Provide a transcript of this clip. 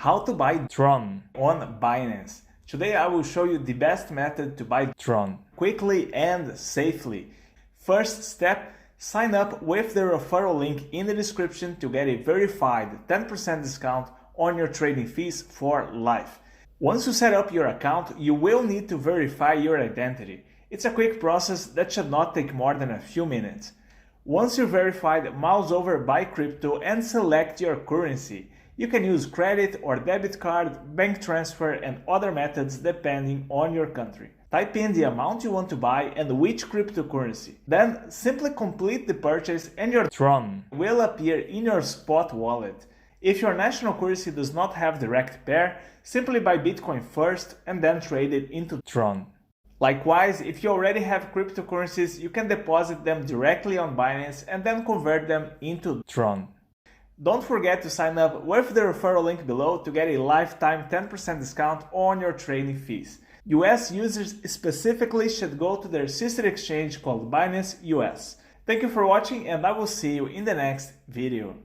How to buy Tron on Binance. Today I will show you the best method to buy Tron quickly and safely. First step, sign up with the referral link in the description to get a verified 10% discount on your trading fees for life. Once you set up your account, you will need to verify your identity. It's a quick process that should not take more than a few minutes. Once you're verified, mouse over Buy Crypto and select your currency. You can use credit or debit card, bank transfer, and other methods depending on your country. Type in the amount you want to buy and which cryptocurrency. Then simply complete the purchase and your Tron will appear in your spot wallet. If your national currency does not have direct pair, simply buy Bitcoin first and then trade it into Tron. Likewise, if you already have cryptocurrencies, you can deposit them directly on Binance and then convert them into Tron. Don't forget to sign up with the referral link below to get a lifetime 10% discount on your trading fees. US users specifically should go to their sister exchange called Binance US. Thank you for watching and I will see you in the next video.